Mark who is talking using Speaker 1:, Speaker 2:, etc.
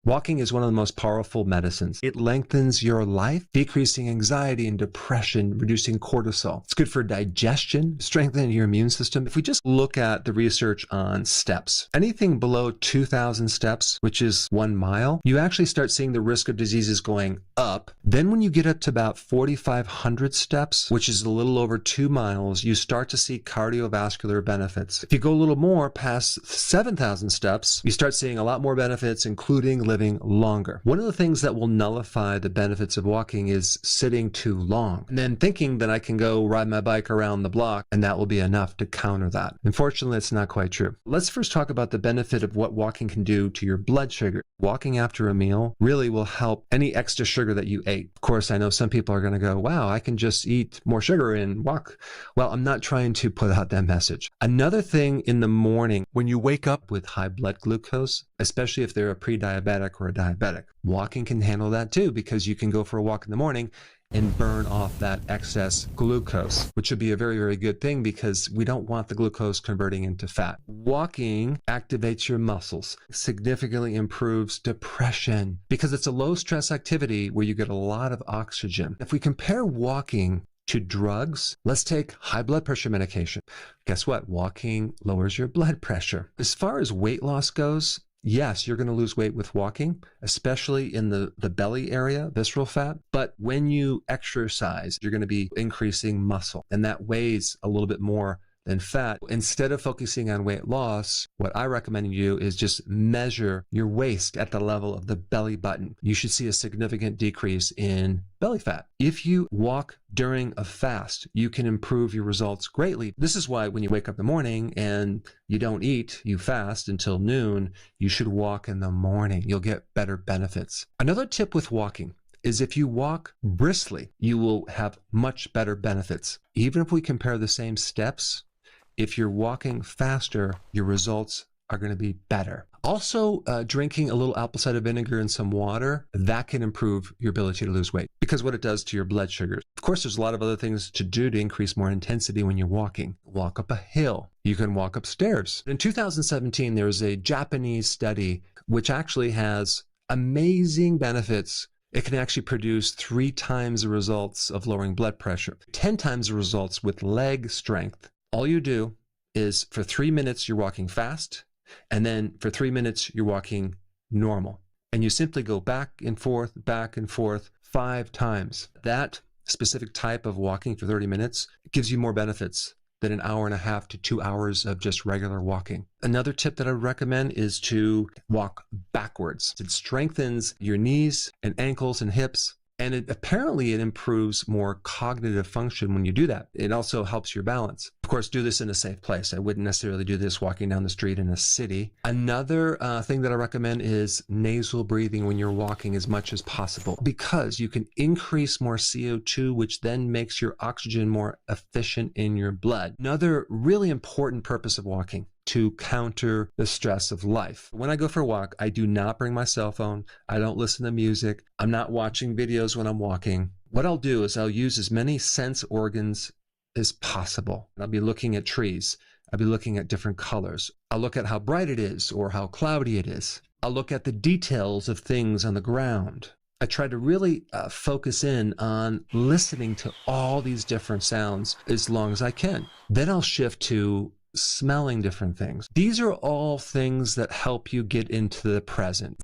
Speaker 1: Walking is one of the most powerful medicines. It lengthens your life, decreasing anxiety and depression, reducing cortisol. It's good for digestion, strengthening your immune system. If we just look at the research on steps, anything below 2,000 steps, which is 1 mile, you actually start seeing the risk of diseases going up. Then when you get up to about 4,500 steps, which is a little over 2 miles, you start to see cardiovascular benefits. If you go a little more past 7,000 steps, you start seeing a lot more benefits, including living longer. One of the things that will nullify the benefits of walking is sitting too long and then thinking that I can go ride my bike around the block and that will be enough to counter that. Unfortunately, it's not quite true. Let's first talk about the benefit of what walking can do to your blood sugar. Walking after a meal really will help any extra sugar that you ate. Of course, I know some people are going to go, wow, I can just eat more sugar and walk. Well, I'm not trying to put out that message. Another thing in the morning, when you wake up with high blood glucose, especially if they're a pre-diabetic or a diabetic, walking can handle that too, because you can go for a walk in the morning and burn off that excess glucose, which would be a very, very good thing because we don't want the glucose converting into fat. Walking activates your muscles, significantly improves depression because it's a low stress activity where you get a lot of oxygen. If we compare walking to drugs, let's take high blood pressure medication. Guess what? Walking lowers your blood pressure. As far as weight loss goes, yes, you're going to lose weight with walking, especially in the belly area, visceral fat. But when you exercise, you're going to be increasing muscle, and that weighs a little bit more than fat. Instead of focusing on weight loss, what I recommend you do is just measure your waist at the level of the belly button. You should see a significant decrease in belly fat. If you walk during a fast, you can improve your results greatly. This is why when you wake up in the morning and you don't eat, you fast until noon, you should walk in the morning. You'll get better benefits. Another tip with walking is if you walk briskly, you will have much better benefits. Even if we compare the same steps, if you're walking faster, your results are going to be better. Also, drinking a little apple cider vinegar and some water, that can improve your ability to lose weight because what it does to your blood sugars. Of course, there's a lot of other things to do to increase more intensity when you're walking. Walk up a hill. You can walk upstairs. In 2017, there was a Japanese study which actually has amazing benefits. It can actually produce 3 times the results of lowering blood pressure, 10 times the results with leg strength. All you do is for 3 minutes, you're walking fast, and then for 3 minutes, you're walking normal. And you simply go back and forth 5 times. That specific type of walking for 30 minutes gives you more benefits than an hour and a half to 2 hours of just regular walking. Another tip that I would recommend is to walk backwards. It strengthens your knees and ankles and hips. And apparently it improves more cognitive function when you do that. It also helps your balance. Of course, do this in a safe place. I wouldn't necessarily do this walking down the street in a city. Another thing that I recommend is nasal breathing when you're walking as much as possible because you can increase more CO2, which then makes your oxygen more efficient in your blood. Another really important purpose of walking to counter the stress of life. When I go for a walk, I do not bring my cell phone. I don't listen to music. I'm not watching videos when I'm walking. What I'll do is I'll use as many sense organs as possible. I'll be looking at trees. I'll be looking at different colors. I'll look at how bright it is or how cloudy it is. I'll look at the details of things on the ground. I try to really focus in on listening to all these different sounds as long as I can. Then I'll shift to smelling different things. These are all things that help you get into the present.